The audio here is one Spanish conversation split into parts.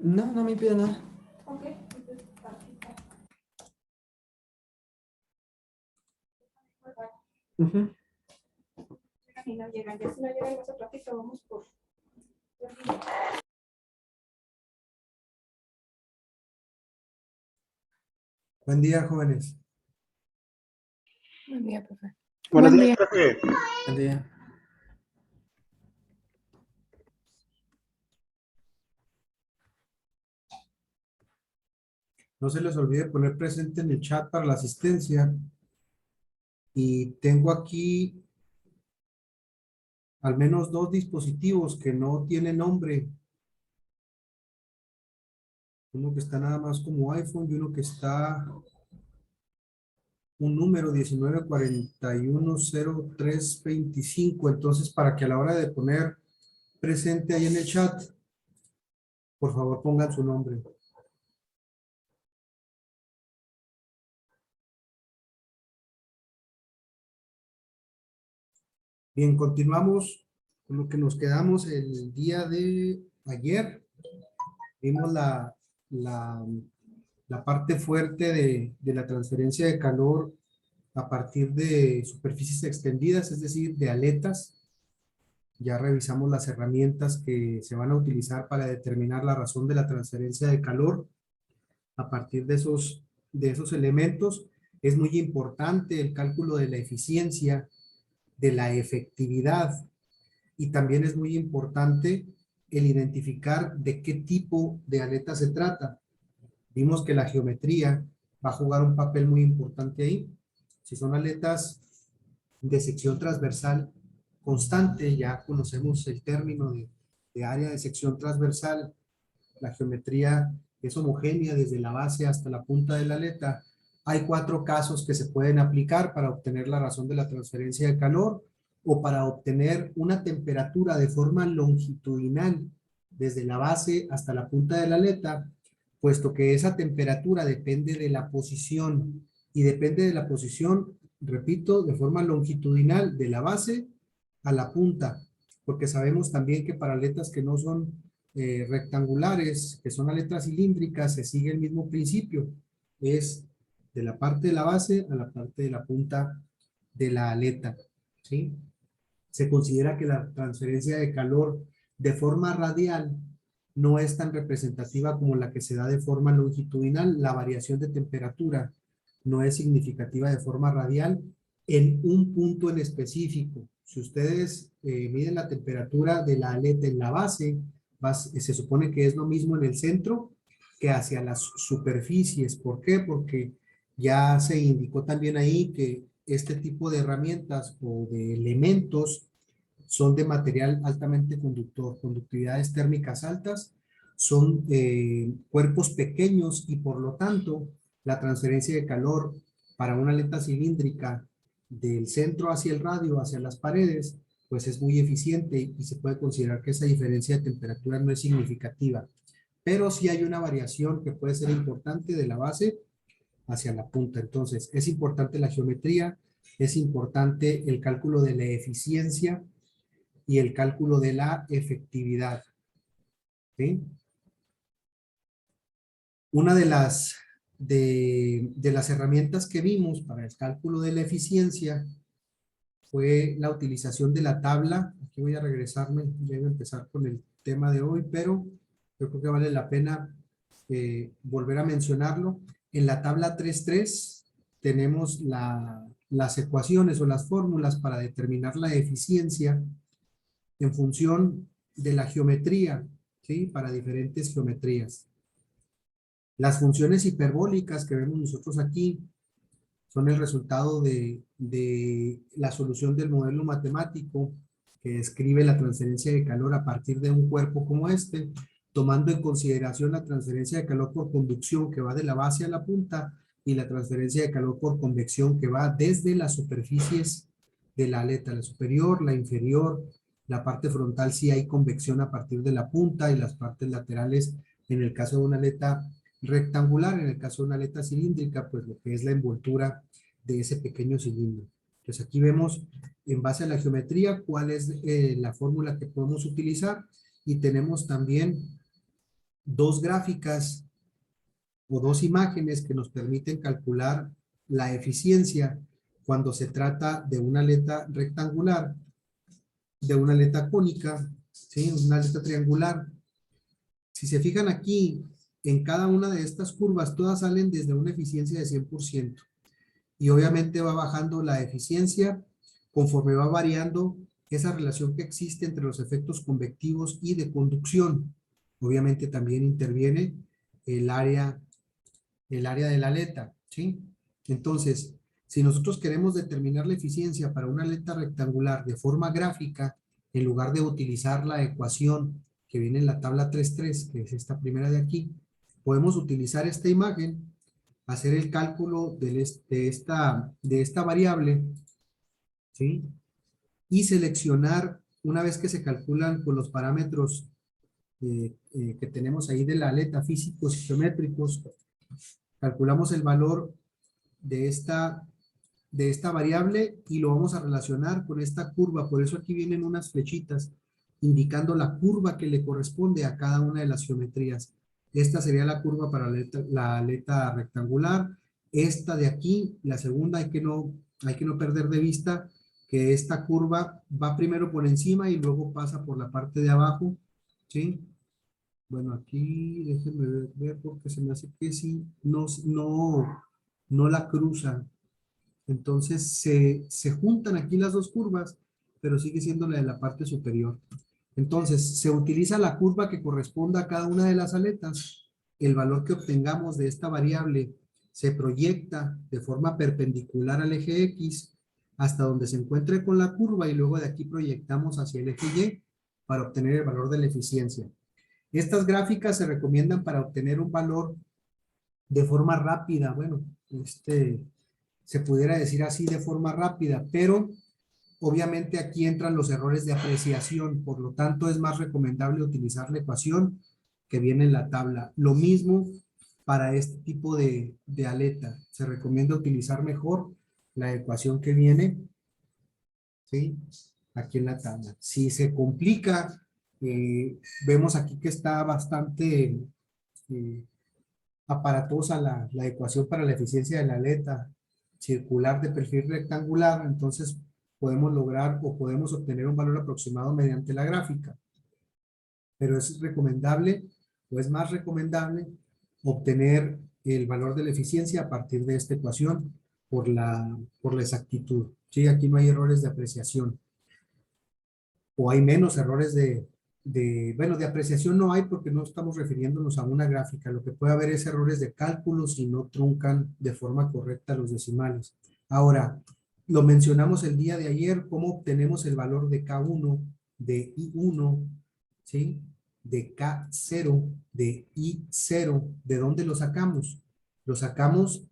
No, no me impide nada. Ok, entonces aquí está. Ujú. Y no llegan, ya si no llegan más ratito, vamos por. Buen día, jóvenes. Buen día, profe. Buenos Buen días, día. profe. Buen día. No se les olvide poner presente en el chat para la asistencia. Y tengo aquí al menos 2 dispositivos que no tienen nombre. Uno que está nada más como iPhone y uno que está un número 19410325. Entonces, para que a la hora de poner presente ahí en el chat, por favor pongan su nombre. Bien, continuamos con lo que nos quedamos el día de ayer. Vimos la parte fuerte de la transferencia de calor a partir de superficies extendidas, es decir, de aletas. Ya revisamos las herramientas que se van a utilizar para determinar la razón de la transferencia de calor. A partir de esos elementos, es muy importante el cálculo de la eficiencia, de la efectividad, y también es muy importante el identificar de qué tipo de aleta se trata. Vimos que la geometría va a jugar un papel muy importante ahí. Si son aletas de sección transversal constante, ya conocemos el término de área de sección transversal, la geometría es homogénea desde la base hasta la punta de la aleta. Hay 4 casos que se pueden aplicar para obtener la razón de la transferencia de calor o para obtener una temperatura de forma longitudinal desde la base hasta la punta de la aleta, puesto que esa temperatura depende de la posición y depende de la posición, repito, de forma longitudinal de la base a la punta, porque sabemos también que para aletas que no son rectangulares, que son aletas cilíndricas, se sigue el mismo principio, es de la parte de la base a la parte de la punta de la aleta, ¿sí? Se considera que la transferencia de calor de forma radial no es tan representativa como la que se da de forma longitudinal. La variación de temperatura no es significativa de forma radial en un punto en específico. Si ustedes miden la temperatura de la aleta en la base, se supone que es lo mismo en el centro que hacia las superficies. ¿Por qué? Porque ya se indicó también ahí que este tipo de herramientas o de elementos son de material altamente conductor, conductividades térmicas altas, son cuerpos pequeños y por lo tanto la transferencia de calor para una aleta cilíndrica del centro hacia el radio, hacia las paredes, pues es muy eficiente y se puede considerar que esa diferencia de temperatura no es significativa. Pero sí hay una variación que puede ser importante de la base hacia la punta. Entonces, es importante la geometría, es importante el cálculo de la eficiencia y el cálculo de la efectividad. ¿Sí? Una de las herramientas que vimos para el cálculo de la eficiencia fue la utilización de la tabla. Aquí voy a regresarme, voy a empezar con el tema de hoy, pero yo creo que vale la pena volver a mencionarlo. En la tabla 3.3 tenemos las ecuaciones o las fórmulas para determinar la eficiencia en función de la geometría, ¿sí? Para diferentes geometrías. Las funciones hiperbólicas que vemos nosotros aquí son el resultado de la solución del modelo matemático que describe la transferencia de calor a partir de un cuerpo como este, tomando en consideración la transferencia de calor por conducción que va de la base a la punta y la transferencia de calor por convección que va desde las superficies de la aleta, la superior, la inferior, la parte frontal sí hay convección a partir de la punta y las partes laterales en el caso de una aleta rectangular, en el caso de una aleta cilíndrica, pues lo que es la envoltura de ese pequeño cilindro. Entonces aquí vemos en base a la geometría cuál es la fórmula que podemos utilizar y tenemos también dos gráficas o dos imágenes que nos permiten calcular la eficiencia cuando se trata de una aleta rectangular, de una aleta cónica, ¿sí? Una aleta triangular. Si se fijan aquí, en cada una de estas curvas, todas salen desde una eficiencia de 100%. Y obviamente va bajando la eficiencia conforme va variando esa relación que existe entre los efectos convectivos y de conducción. Obviamente también interviene el área de la aleta, ¿sí? Entonces, si nosotros queremos determinar la eficiencia para una aleta rectangular de forma gráfica, en lugar de utilizar la ecuación que viene en la tabla 3.3, que es esta primera de aquí, podemos utilizar esta imagen, hacer el cálculo de esta variable, ¿sí? Y seleccionar, una vez que se calculan con los parámetros que tenemos ahí de la aleta físicos y geométricos, calculamos el valor de esta variable y lo vamos a relacionar con esta curva. Por eso aquí vienen unas flechitas indicando la curva que le corresponde a cada una de las geometrías. Esta sería la curva para la aleta rectangular. Esta de aquí, la segunda, hay que no perder de vista que esta curva va primero por encima y luego pasa por la parte de abajo, ¿sí? Bueno, aquí déjenme ver porque se me hace que sí, no la cruzan. Entonces se juntan aquí las dos curvas, pero sigue siendo la de la parte superior. Entonces se utiliza la curva que corresponda a cada una de las aletas. El valor que obtengamos de esta variable se proyecta de forma perpendicular al eje X hasta donde se encuentre con la curva y luego de aquí proyectamos hacia el eje Y para obtener el valor de la eficiencia. Estas gráficas se recomiendan para obtener un valor de forma rápida. Bueno, se pudiera decir así de forma rápida, pero obviamente aquí entran los errores de apreciación, por lo tanto es más recomendable utilizar la ecuación que viene en la tabla. Lo mismo para este tipo de aleta. Se recomienda utilizar mejor la ecuación que viene, ¿sí? Aquí en la tabla. Si se complica, vemos aquí que está bastante aparatosa la ecuación para la eficiencia de la aleta circular de perfil rectangular, entonces podemos lograr o podemos obtener un valor aproximado mediante la gráfica. Pero es recomendable o es más recomendable obtener el valor de la eficiencia a partir de esta ecuación por la exactitud. Sí, aquí no hay errores de apreciación. O hay menos errores bueno, de apreciación no hay porque no estamos refiriéndonos a una gráfica. Lo que puede haber es errores de cálculo si no truncan de forma correcta los decimales. Ahora, lo mencionamos el día de ayer, cómo obtenemos el valor de K1, de I1, ¿sí? De K0, de I0. ¿De dónde lo sacamos? Lo sacamos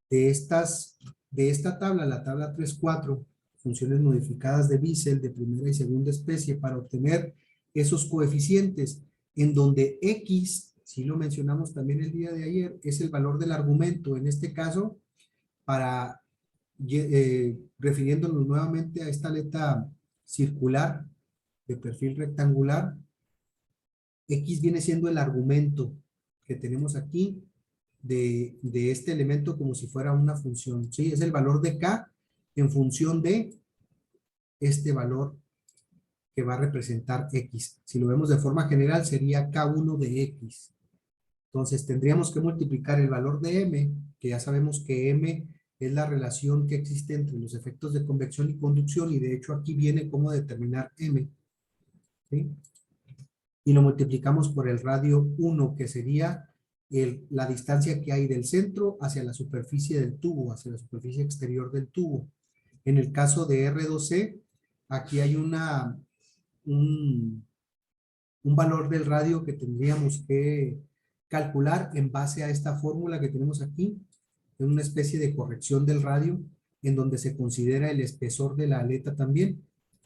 de esta tabla, la tabla 3.4, funciones modificadas de Wiesel de primera y segunda especie para obtener esos coeficientes en donde X, si lo mencionamos también el día de ayer, es el valor del argumento, en este caso, refiriéndonos nuevamente a esta aleta circular de perfil rectangular, X viene siendo el argumento que tenemos aquí de este elemento como si fuera una función, ¿sí? Es el valor de K en función de este valor que va a representar X. Si lo vemos de forma general sería K1 de X. Entonces tendríamos que multiplicar el valor de M, que ya sabemos que M es la relación que existe entre los efectos de convección y conducción, y de hecho aquí viene cómo determinar M, ¿sí? Y lo multiplicamos por el radio 1, que sería la distancia que hay del centro hacia la superficie del tubo, hacia la superficie exterior del tubo. En el caso de R2C, aquí hay un valor del radio que tendríamos que calcular en base a esta fórmula que tenemos aquí, en una especie de corrección del radio, en donde se considera el espesor de la aleta también.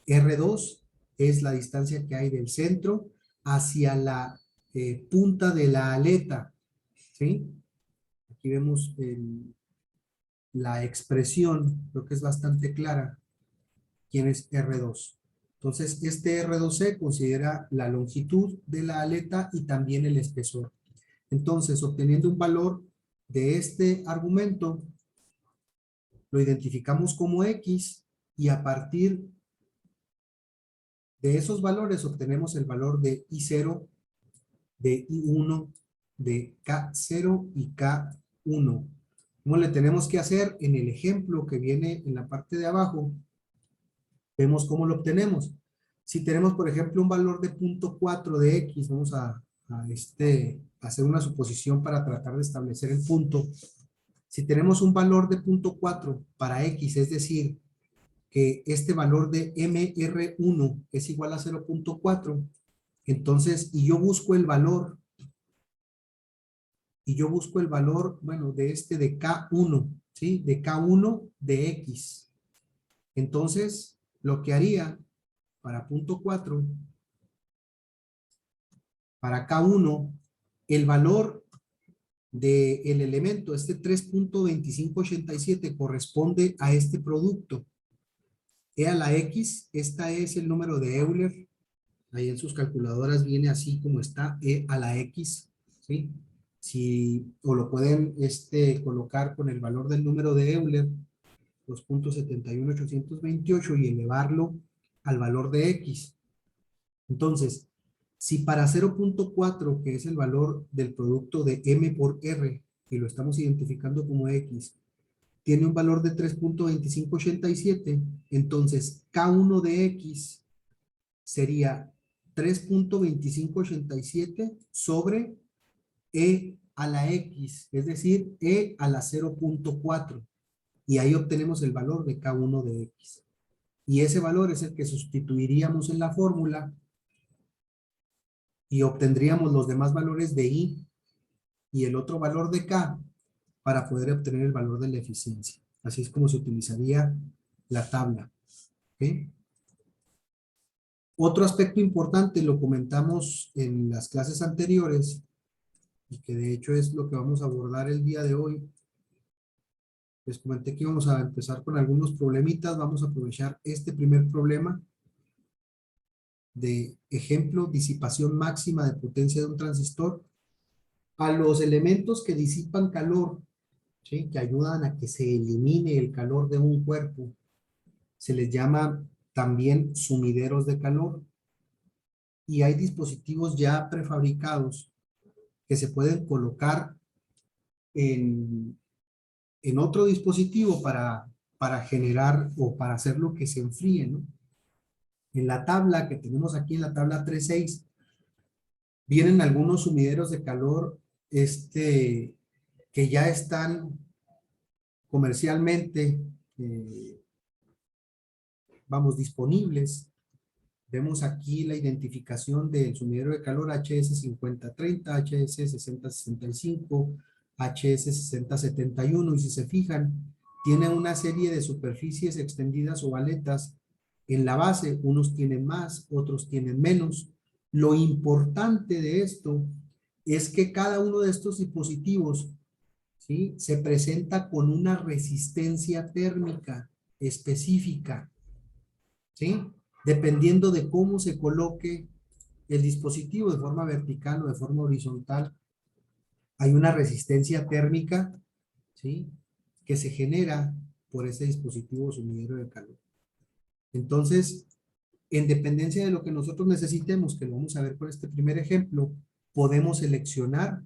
R2 es la distancia que hay del centro hacia la punta de la aleta, ¿sí? Aquí vemos la expresión, creo que es bastante clara, quién es R2. Entonces, este R2C considera la longitud de la aleta y también el espesor. Entonces, obteniendo un valor de este argumento, lo identificamos como X y a partir de esos valores obtenemos el valor de I0, de I1, de K0 y K1. ¿Cómo le tenemos que hacer? En el ejemplo que viene en la parte de abajo, vemos cómo lo obtenemos. Si tenemos, por ejemplo, un valor de 0.4 de X, vamos a hacer una suposición para tratar de establecer el punto. Si tenemos un valor de 0.4 para X, es decir, que este valor de MR1 es igual a 0.4, entonces, y yo busco el valor, bueno, de K1, ¿sí? De K1 de X. Entonces, lo que haría para 0.4, para K1, el valor del elemento, 3.2587, corresponde a este producto. E a la X, esta es el número de Euler. Ahí en sus calculadoras viene así como está, E a la X, ¿sí? O lo pueden colocar con el valor del número de Euler, 2.71828, y elevarlo al valor de X. Entonces, si para 0.4, que es el valor del producto de M por R, y lo estamos identificando como X, tiene un valor de 3.2587, entonces K1 de X sería 3.2587 sobre E a la X, es decir, E a la 0.4. Y ahí obtenemos el valor de K1 de X. Y ese valor es el que sustituiríamos en la fórmula y obtendríamos los demás valores de I y el otro valor de K para poder obtener el valor de la eficiencia. Así es como se utilizaría la tabla. ¿Okay? Otro aspecto importante, lo comentamos en las clases anteriores, y que de hecho es lo que vamos a abordar el día de hoy. Les comenté que íbamos a empezar con algunos problemitas. Vamos a aprovechar este primer problema de ejemplo, disipación máxima de potencia de un transistor. A los elementos que disipan calor, ¿sí?, que ayudan a que se elimine el calor de un cuerpo, se les llama también sumideros de calor. Y hay dispositivos ya prefabricados que se pueden colocar en otro dispositivo para generar o para hacer lo que se enfríe, ¿no? En la tabla que tenemos aquí, en la tabla 3.6, vienen algunos sumideros de calor que ya están comercialmente, disponibles. Vemos aquí la identificación del sumidero de calor HS5030, HS6065, HS6071, y si se fijan, tiene una serie de superficies extendidas o aletas en la base. Unos tienen más, otros tienen menos. Lo importante de esto es que cada uno de estos dispositivos, ¿sí?, se presenta con una resistencia térmica específica, ¿sí?, dependiendo de cómo se coloque el dispositivo, de forma vertical o de forma horizontal. Hay una resistencia térmica, ¿sí?, que se genera por ese dispositivo sumidero de calor. Entonces, en dependencia de lo que nosotros necesitemos, que lo vamos a ver con este primer ejemplo, podemos seleccionar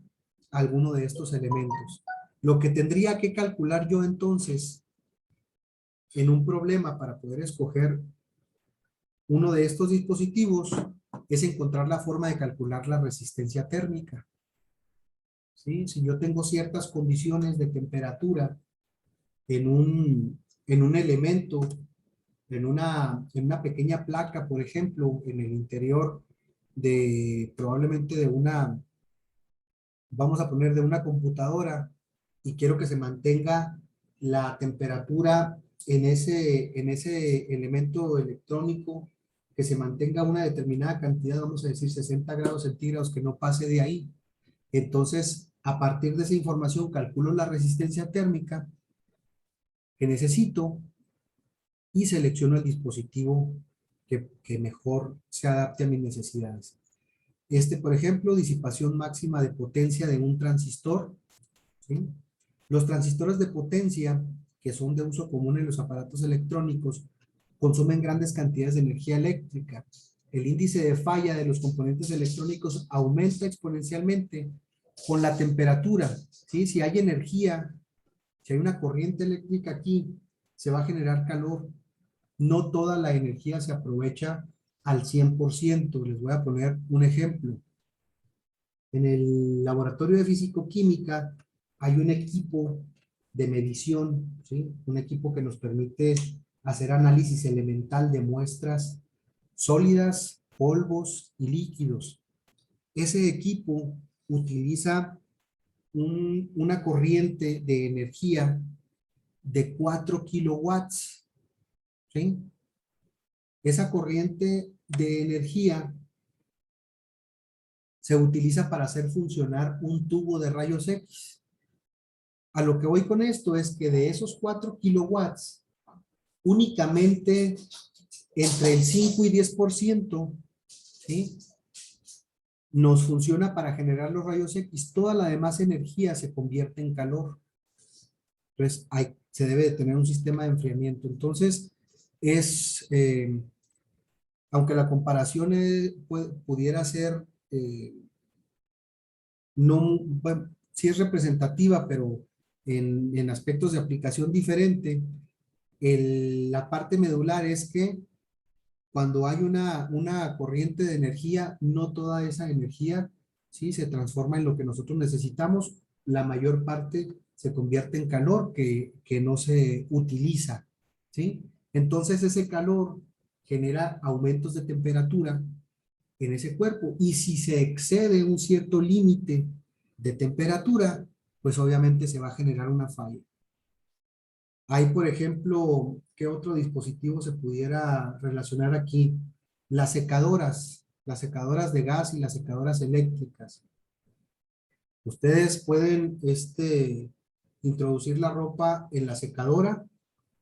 alguno de estos elementos. Lo que tendría que calcular yo entonces en un problema para poder escoger uno de estos dispositivos es encontrar la forma de calcular la resistencia térmica. ¿Sí? Si yo tengo ciertas condiciones de temperatura en un elemento, en una pequeña placa, por ejemplo, en el interior probablemente de vamos a poner de una computadora, y quiero que se mantenga la temperatura en ese elemento electrónico, que se mantenga una determinada cantidad, vamos a decir 60 grados centígrados, que no pase de ahí. Entonces, a partir de esa información, calculo la resistencia térmica que necesito y selecciono el dispositivo que mejor se adapte a mis necesidades. Por ejemplo, disipación máxima de potencia de un transistor, ¿sí? Los transistores de potencia, que son de uso común en los aparatos electrónicos, consumen grandes cantidades de energía eléctrica. El índice de falla de los componentes electrónicos aumenta exponencialmente con la temperatura, ¿sí? Si hay energía, si hay una corriente eléctrica aquí, se va a generar calor. No toda la energía se aprovecha al 100%. Les voy a poner un ejemplo. En el laboratorio de físico-química hay un equipo de medición, ¿sí? Un equipo que nos permite hacer análisis elemental de muestras sólidas, polvos y líquidos. Ese equipo utiliza una corriente de energía de 4 kilowatts, ¿sí? Esa corriente de energía se utiliza para hacer funcionar un tubo de rayos X. A lo que voy con esto es que de esos 4 kilowatts, únicamente entre el 5 y 10%, ¿sí?, nos funciona para generar los rayos X. Toda la demás energía se convierte en calor. Entonces, se debe de tener un sistema de enfriamiento. Entonces, aunque la comparación pudiera ser, no, bueno, sí es representativa, pero en aspectos de aplicación diferente, la parte medular es que cuando hay una corriente de energía, no toda esa energía, ¿sí?, se transforma en lo que nosotros necesitamos. La mayor parte se convierte en calor que no se utiliza, ¿sí? Entonces ese calor genera aumentos de temperatura en ese cuerpo, y si se excede un cierto límite de temperatura, pues obviamente se va a generar una falla. Hay, por ejemplo, ¿qué otro dispositivo se pudiera relacionar aquí? Las secadoras de gas y las secadoras eléctricas. Ustedes pueden introducir la ropa en la secadora,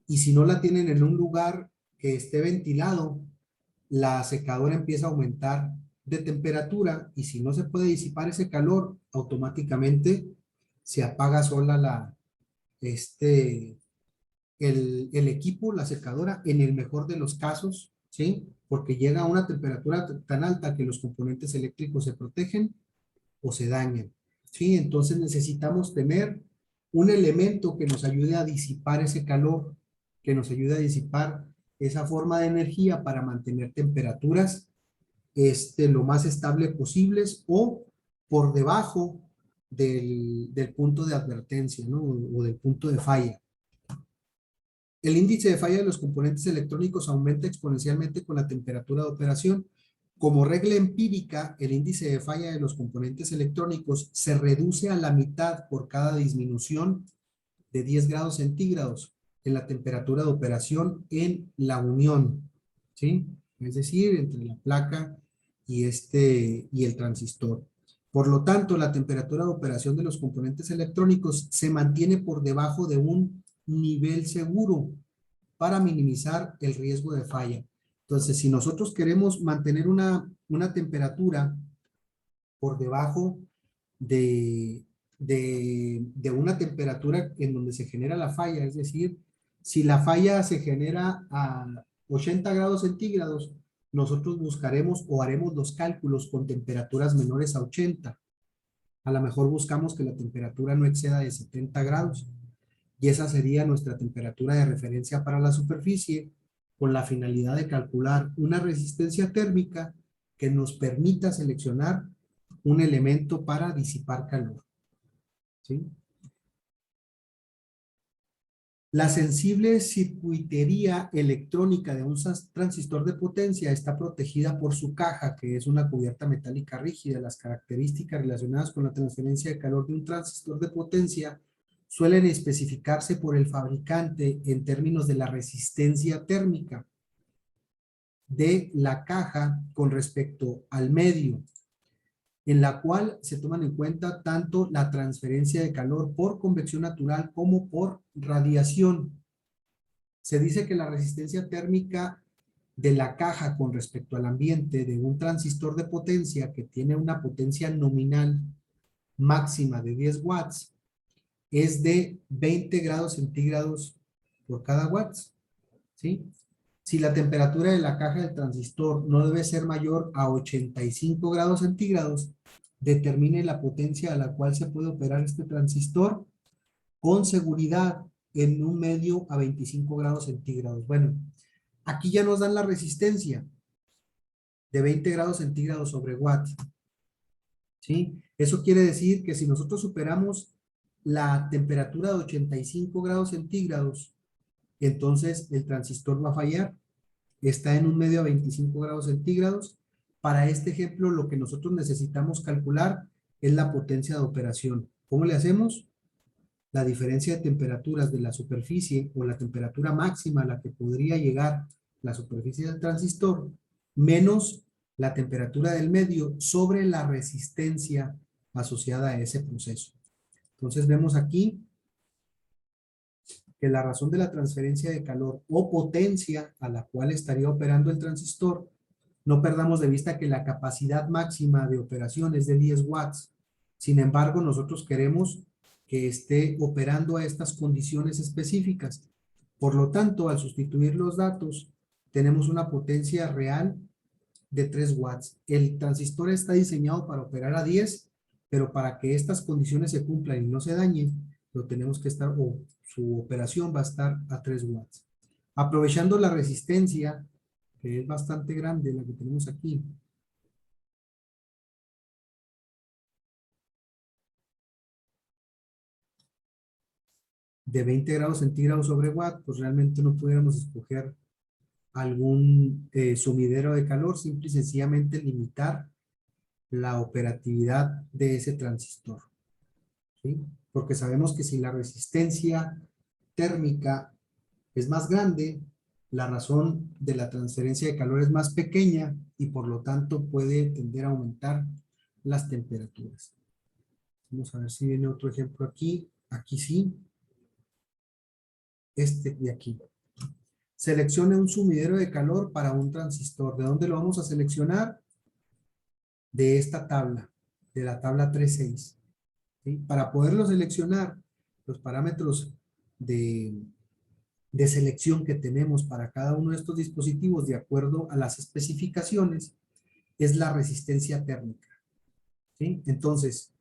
y si no la tienen en un lugar que esté ventilado, la secadora empieza a aumentar de temperatura, y si no se puede disipar ese calor, automáticamente se apaga sola el equipo, la secadora, en el mejor de los casos, ¿sí? Porque llega a una temperatura tan alta que los componentes eléctricos se protegen o se dañan, ¿sí? Entonces necesitamos tener un elemento que nos ayude a disipar ese calor, que nos ayude a disipar esa forma de energía para mantener temperaturas lo más estable posibles o por debajo del punto de advertencia, ¿no? O del punto de falla. El índice de falla de los componentes electrónicos aumenta exponencialmente con la temperatura de operación. Como regla empírica, el índice de falla de los componentes electrónicos se reduce a la mitad por cada disminución de 10 grados centígrados en la temperatura de operación en la unión, ¿sí? Es decir, entre la placa y el transistor. Por lo tanto, la temperatura de operación de los componentes electrónicos se mantiene por debajo de un nivel seguro para minimizar el riesgo de falla. Entonces, si nosotros queremos mantener una temperatura por debajo de una temperatura en donde se genera la falla, es decir, si la falla se genera a 80 grados centígrados, nosotros buscaremos o haremos los cálculos con temperaturas menores a 80. A lo mejor buscamos que la temperatura no exceda de 70 grados. Y esa sería nuestra temperatura de referencia para la superficie, con la finalidad de calcular una resistencia térmica que nos permita seleccionar un elemento para disipar calor, ¿sí? La sensible circuitería electrónica de un transistor de potencia está protegida por su caja, que es una cubierta metálica rígida. Las características relacionadas con la transferencia de calor de un transistor de potencia suelen especificarse por el fabricante en términos de la resistencia térmica de la caja con respecto al medio, en la cual se toman en cuenta tanto la transferencia de calor por convección natural como por radiación. Se dice que la resistencia térmica de la caja con respecto al ambiente de un transistor de potencia que tiene una potencia nominal máxima de 10 watts es de 20 grados centígrados por cada watts, ¿sí? Si la temperatura de la caja del transistor no debe ser mayor a 85 grados centígrados, determine la potencia a la cual se puede operar este transistor con seguridad en un medio a 25 grados centígrados. Bueno, aquí ya nos dan la resistencia de 20 grados centígrados sobre watt, ¿sí? Eso quiere decir que si nosotros superamos la temperatura de 85 grados centígrados, entonces el transistor va a fallar. Está en un medio a 25 grados centígrados. Para este ejemplo, lo que nosotros necesitamos calcular es la potencia de operación. ¿Cómo le hacemos? La diferencia de temperaturas de la superficie o la temperatura máxima a la que podría llegar la superficie del transistor menos la temperatura del medio sobre la resistencia asociada a ese proceso. Entonces vemos aquí que la razón de la transferencia de calor o potencia a la cual estaría operando el transistor, no perdamos de vista que la capacidad máxima de operación es de 10 watts. Sin embargo, nosotros queremos que esté operando a estas condiciones específicas. Por lo tanto, al sustituir los datos, tenemos una potencia real de 3 watts. El transistor está diseñado para operar a 10, pero para que estas condiciones se cumplan y no se dañen, lo tenemos que estar, o su operación va a estar a 3 watts. Aprovechando la resistencia, que es bastante grande, la que tenemos aquí, de 20 grados centígrados sobre watt, pues realmente no pudiéramos escoger algún sumidero de calor, simple y sencillamente limitar la operatividad de ese transistor, ¿sí? Porque sabemos que si la resistencia térmica es más grande, la razón de la transferencia de calor es más pequeña y por lo tanto puede tender a aumentar las temperaturas. Vamos a ver si viene otro ejemplo aquí. Aquí sí. Este de aquí. Seleccione un sumidero de calor para un transistor. ¿De dónde lo vamos a seleccionar? De esta tabla, de la tabla 3.6. ¿Sí? Para poderlo seleccionar, los parámetros de selección que tenemos para cada uno de estos dispositivos de acuerdo a las especificaciones es la resistencia térmica, ¿sí? Entonces,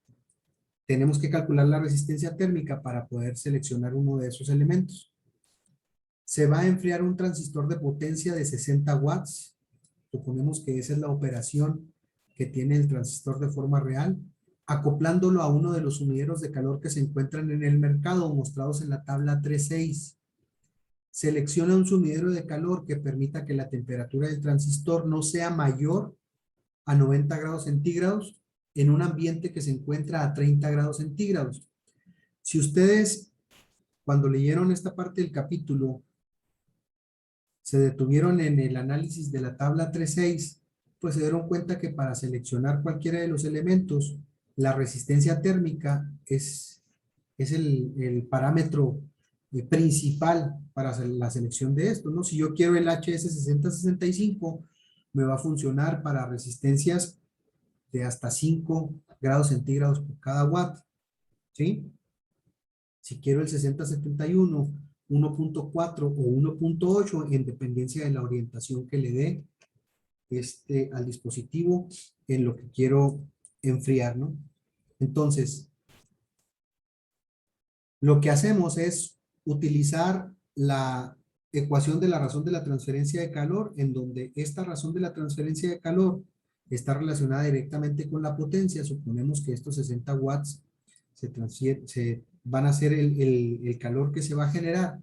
tenemos que calcular la resistencia térmica para poder seleccionar uno de esos elementos. Se va a enfriar un transistor de potencia de 60 watts. Suponemos que esa es la operación que tiene el transistor de forma real, acoplándolo a uno de los sumideros de calor que se encuentran en el mercado, mostrados en la tabla 3.6. Selecciona un sumidero de calor que permita que la temperatura del transistor no sea mayor a 90 grados centígrados en un ambiente que se encuentra a 30 grados centígrados. Si ustedes, cuando leyeron esta parte del capítulo, se detuvieron en el análisis de la tabla 3.6, pues se dieron cuenta que para seleccionar cualquiera de los elementos, la resistencia térmica es el parámetro principal para la selección de esto, ¿no? Si yo quiero el HS6065, me va a funcionar para resistencias de hasta 5 grados centígrados por cada watt, ¿sí? Si quiero el 6071, 1.4 o 1.8 en dependencia de la orientación que le dé al dispositivo en lo que quiero enfriar, ¿no? Entonces, lo que hacemos es utilizar la ecuación de la razón de la transferencia de calor, en donde esta razón de la transferencia de calor está relacionada directamente con la potencia. Suponemos que estos 60 watts van a ser el calor que se va a generar.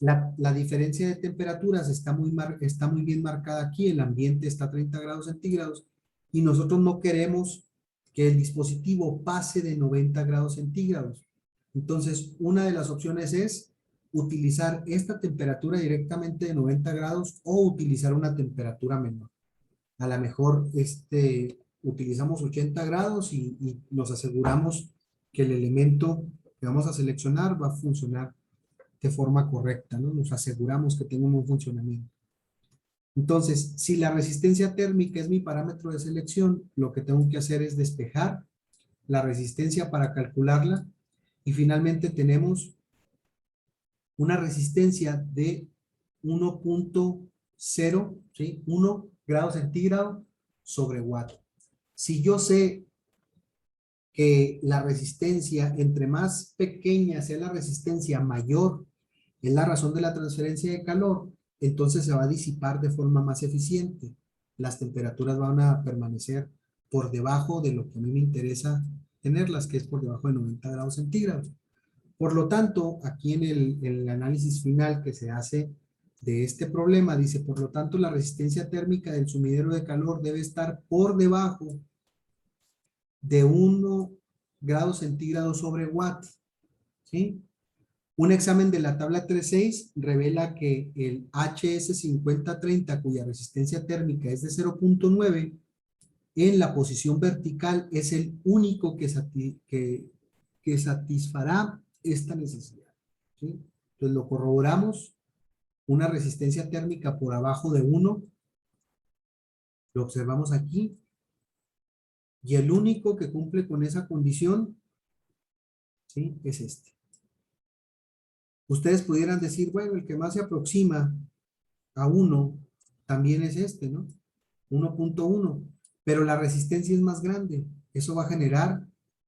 La diferencia de temperaturas está muy bien marcada aquí. El ambiente está a 30 grados centígrados y nosotros no queremos que el dispositivo pase de 90 grados centígrados. Entonces, una de las opciones es utilizar esta temperatura directamente de 90 grados o utilizar una temperatura menor. A lo mejor utilizamos 80 grados y nos aseguramos que el elemento que vamos a seleccionar va a funcionar de forma correcta, ¿no? Nos aseguramos que tenga un buen funcionamiento. Entonces, si la resistencia térmica es mi parámetro de selección, lo que tengo que hacer es despejar la resistencia para calcularla y finalmente tenemos una resistencia de 1.0, ¿sí? 1 grado centígrado sobre watt. Si yo sé que la resistencia, entre más pequeña sea la resistencia, mayor es la razón de la transferencia de calor, entonces se va a disipar de forma más eficiente. Las temperaturas van a permanecer por debajo de lo que a mí me interesa tenerlas, que es por debajo de 90 grados centígrados. Por lo tanto, aquí en el análisis final que se hace de este problema, dice, por lo tanto, la resistencia térmica del sumidero de calor debe estar por debajo de 1 grado centígrado sobre watt, ¿sí? Un examen de la tabla 3.6 revela que el HS5030, cuya resistencia térmica es de 0.9, en la posición vertical es el único que satisfará esta necesidad, ¿sí? Entonces lo corroboramos, una resistencia térmica por abajo de 1, lo observamos aquí, y el único que cumple con esa condición, ¿sí? Es este. Ustedes pudieran decir, bueno, el que más se aproxima a 1 también es este, ¿no? 1.1, pero la resistencia es más grande. Eso va a generar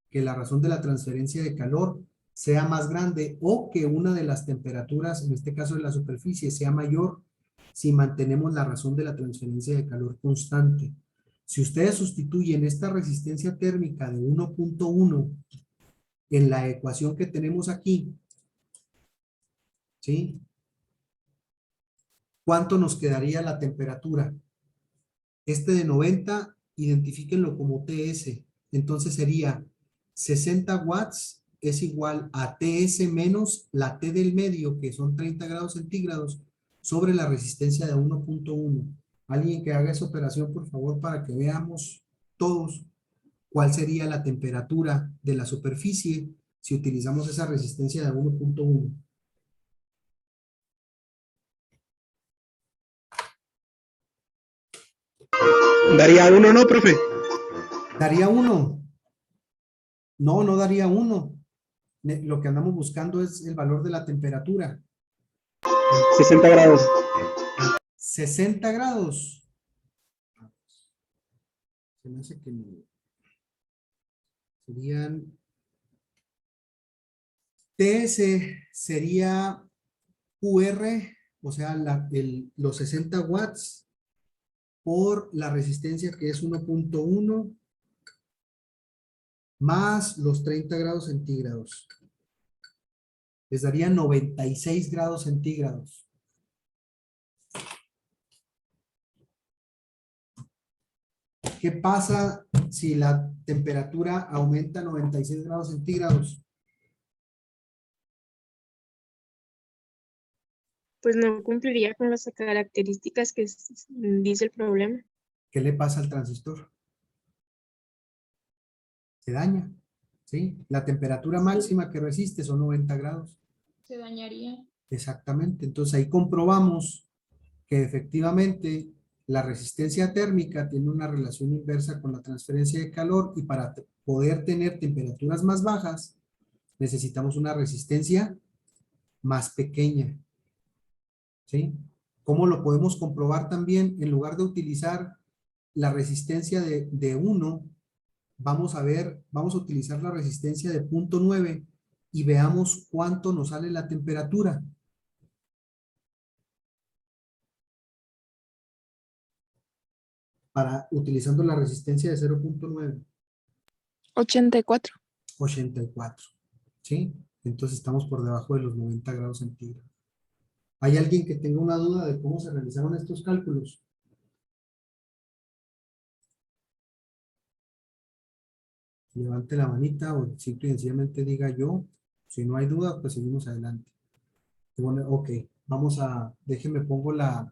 que la razón de la transferencia de calor sea más grande o que una de las temperaturas, en este caso de la superficie, sea mayor si mantenemos la razón de la transferencia de calor constante. Si ustedes sustituyen esta resistencia térmica de 1.1 en la ecuación que tenemos aquí, ¿sí? ¿Cuánto nos quedaría la temperatura? Este de 90, identifíquenlo como TS. Entonces sería 60 watts es igual a TS menos la T del medio, que son 30 grados centígrados, sobre la resistencia de 1.1. Alguien que haga esa operación, por favor, para que veamos todos cuál sería la temperatura de la superficie si utilizamos esa resistencia de 1.1. Daría uno, ¿no, profe? ¿Daría 1? No, no daría 1. Lo que andamos buscando es el valor de la temperatura. 60 grados. 60 grados. Se me hace que no. Serían. TS sería QR, o sea, los 60 watts por la resistencia que es 1.1 más los 30 grados centígrados. Les daría 96 grados centígrados. ¿Qué pasa si la temperatura aumenta a 96 grados centígrados? Pues no cumpliría con las características que dice el problema. ¿Qué le pasa al transistor? Se daña, ¿sí? La temperatura máxima que resiste son 90 grados. Se dañaría. Exactamente. Entonces ahí comprobamos que efectivamente la resistencia térmica tiene una relación inversa con la transferencia de calor y para poder tener temperaturas más bajas necesitamos una resistencia más pequeña, ¿sí? ¿Cómo lo podemos comprobar también? En lugar de utilizar la resistencia de 1, vamos a utilizar la resistencia de 0.9 y veamos cuánto nos sale la temperatura. Utilizando la resistencia de 0.9. 84. 84, ¿sí? Entonces estamos por debajo de los 90 grados centígrados. ¿Hay alguien que tenga una duda de cómo se realizaron estos cálculos? Levante la manita o simple y sencillamente diga yo. Si no hay duda, pues seguimos adelante. Bueno, ok, déjenme pongo la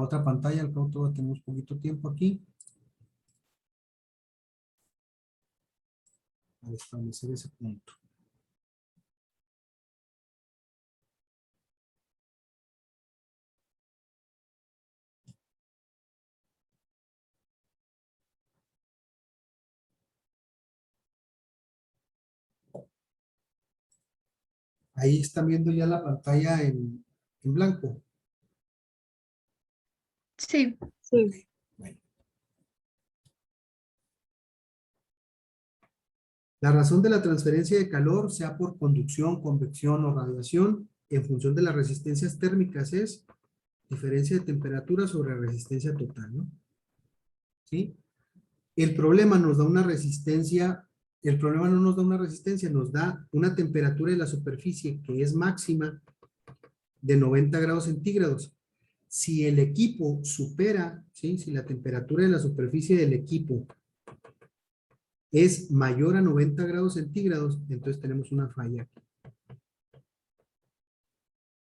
otra pantalla, al cabo todavía tenemos poquito tiempo aquí. Para establecer ese punto. Ahí están viendo ya la pantalla en blanco. Sí. Sí. Bueno. La razón de la transferencia de calor, sea por conducción, convección o radiación, en función de las resistencias térmicas, es diferencia de temperatura sobre resistencia total, ¿no? ¿Sí? El problema nos da una resistencia, el problema no nos da una resistencia, nos da una temperatura de la superficie que es máxima de 90 grados centígrados. Si el equipo supera, ¿sí? Si la temperatura de la superficie del equipo es mayor a 90 grados centígrados, entonces tenemos una falla.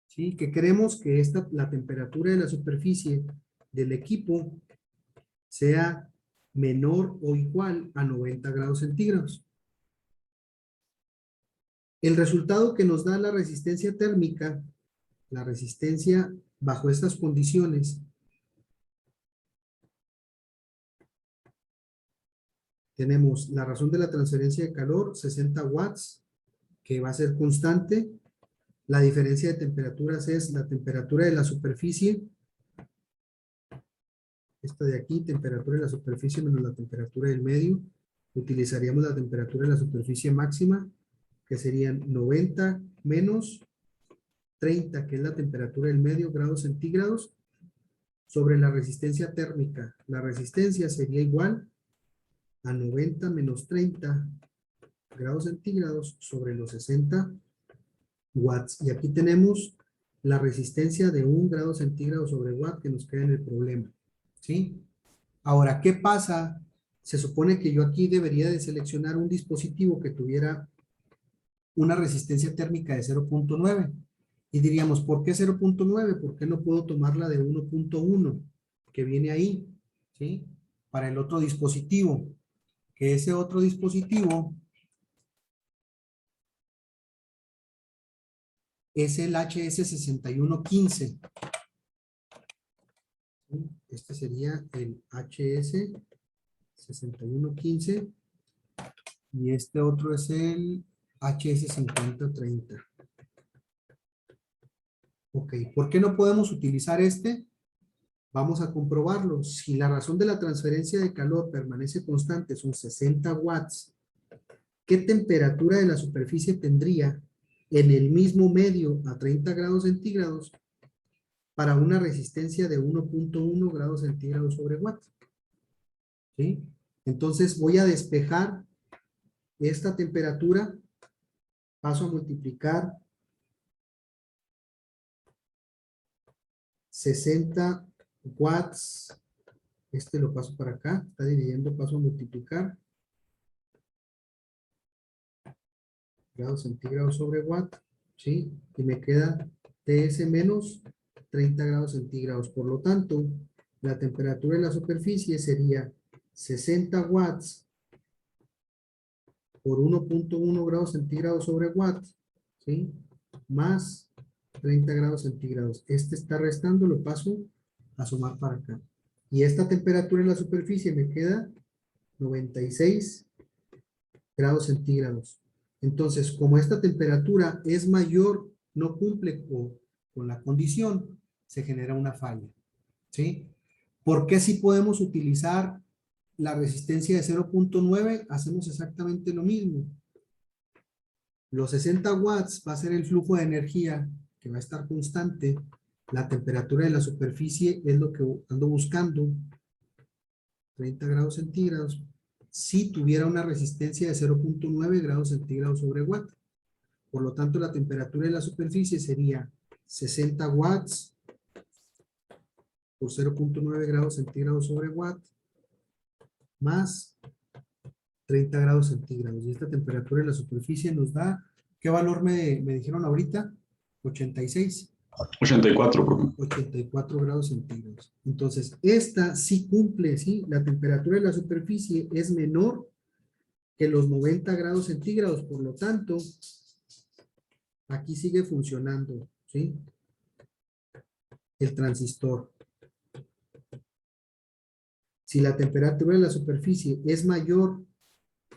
¿Sí? Que queremos que la temperatura de la superficie del equipo sea menor o igual a 90 grados centígrados. El resultado que nos da la resistencia térmica, la resistencia bajo estas condiciones, tenemos la razón de la transferencia de calor, 60 watts, que va a ser constante. La diferencia de temperaturas es la temperatura de la superficie. Esta de aquí, temperatura de la superficie menos la temperatura del medio. Utilizaríamos la temperatura de la superficie máxima, que serían 90 menos 30, que es la temperatura del medio, grados centígrados, sobre la resistencia térmica. La resistencia sería igual a 90 menos 30 grados centígrados sobre los 60 watts. Y aquí tenemos la resistencia de 1 grado centígrado sobre watt que nos queda en el problema. ¿Sí? Ahora, ¿qué pasa? Se supone que yo aquí debería de seleccionar un dispositivo que tuviera una resistencia térmica de 0.9. Y diríamos, ¿por qué 0.9? ¿Por qué no puedo tomar la de 1.1 que viene ahí? ¿Sí? Para el otro dispositivo. Que ese otro dispositivo es el HS6115. Este sería el HS6115 y este otro es el HS5030. Ok, ¿por qué no podemos utilizar este? Vamos a comprobarlo. Si la razón de la transferencia de calor permanece constante, son 60 watts, ¿qué temperatura de la superficie tendría en el mismo medio a 30 grados centígrados para una resistencia de 1.1 grados centígrados sobre watt? ¿Sí? Entonces voy a despejar esta temperatura, paso a multiplicar 60 watts, este lo paso para acá, está dividiendo, paso a multiplicar grados centígrados sobre watt, ¿sí? Y me queda TS menos 30 grados centígrados. Por lo tanto, la temperatura de la superficie sería 60 watts por 1.1 grados centígrados sobre watt, ¿sí? Más 30 grados centígrados. Este está restando, lo paso a sumar para acá. Y esta temperatura en la superficie me queda 96 grados centígrados. Entonces, como esta temperatura es mayor, no cumple con la condición, se genera una falla. ¿Sí? ¿Por qué si podemos utilizar la resistencia de 0.9? Hacemos exactamente lo mismo. Los 60 watts va a ser el flujo de energía que va a estar constante. La temperatura de la superficie es lo que ando buscando. 30 grados centígrados. Si tuviera una resistencia de 0.9 grados centígrados sobre watt. Por lo tanto, la temperatura de la superficie sería 60 watts por 0.9 grados centígrados sobre watt más 30 grados centígrados. Y esta temperatura de la superficie nos da, ¿qué valor me dijeron ahorita? 86. 84, profe. 84 grados centígrados. Entonces, esta sí cumple, ¿sí? La temperatura de la superficie es menor que los 90 grados centígrados. Por lo tanto, aquí sigue funcionando, ¿sí? El transistor. Si la temperatura de la superficie es mayor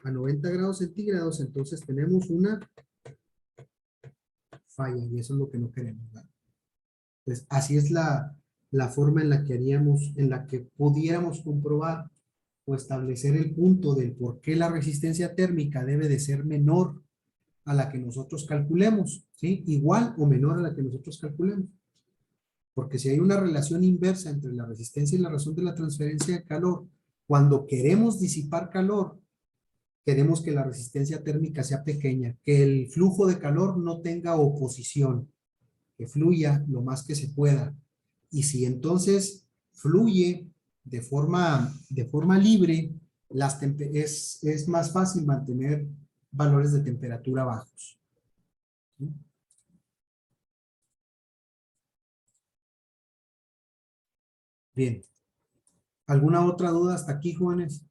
a 90 grados centígrados, entonces tenemos una falla y eso es lo que no queremos, ¿verdad? Entonces, así es la forma en la que haríamos, en la que pudiéramos comprobar o establecer el punto del por qué la resistencia térmica debe de ser menor a la que nosotros calculemos, ¿sí? Igual o menor a la que nosotros calculemos. Porque si hay una relación inversa entre la resistencia y la razón de la transferencia de calor, cuando queremos disipar calor, queremos que la resistencia térmica sea pequeña, que el flujo de calor no tenga oposición, que fluya lo más que se pueda. Y si entonces fluye de forma libre, es más fácil mantener valores de temperatura bajos. ¿Sí? Bien. ¿Alguna otra duda hasta aquí, jóvenes?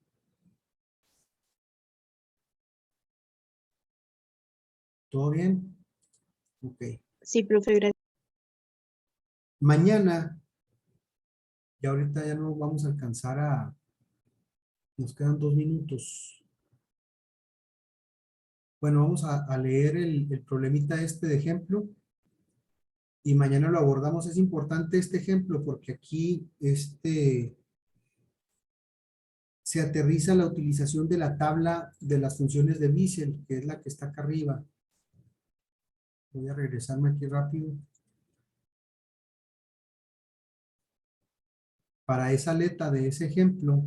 ¿Todo bien? Ok. Sí, profe, gracias. Mañana, y ahorita ya no vamos a alcanzar a... Nos quedan 2 minutos. Bueno, vamos a leer el problemita este de ejemplo. Y mañana lo abordamos. Es importante este ejemplo porque aquí se aterriza la utilización de la tabla de las funciones de Wiesel, que es la que está acá arriba. Voy a regresarme aquí rápido. Para esa aleta de ese ejemplo,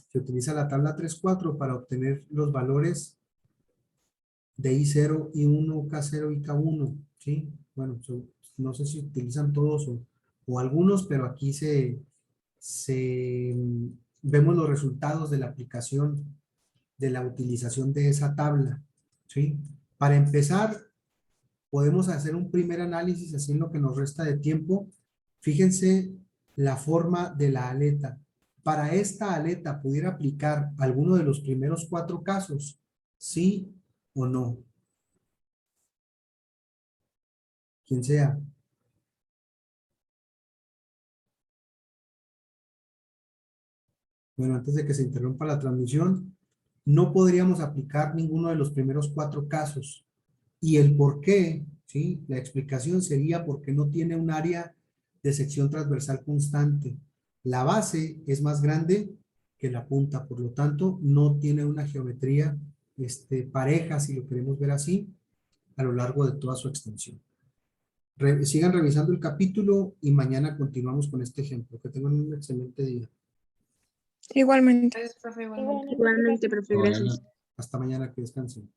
se utiliza la tabla 3-4 para obtener los valores de I0, I1, K0 y K1, ¿sí? Bueno, no sé si utilizan todos o algunos, pero aquí vemos los resultados de la aplicación, de la utilización de esa tabla, ¿sí? Para empezar, podemos hacer un primer análisis así en lo que nos resta de tiempo. Fíjense la forma de la aleta. Para esta aleta, ¿pudiera aplicar alguno de los primeros 4 casos? ¿Sí o no? Quien sea. Bueno, antes de que se interrumpa la transmisión, no podríamos aplicar ninguno de los primeros 4 casos. Y el por qué, ¿sí? La explicación sería porque no tiene un área de sección transversal constante. La base es más grande que la punta, por lo tanto, no tiene una geometría pareja, si lo queremos ver así, a lo largo de toda su extensión. Sigan revisando el capítulo y mañana continuamos con este ejemplo. Que tengan un excelente día. Igualmente. Gracias, profe, igualmente. Igualmente, profe, gracias. Hasta mañana, que descansen.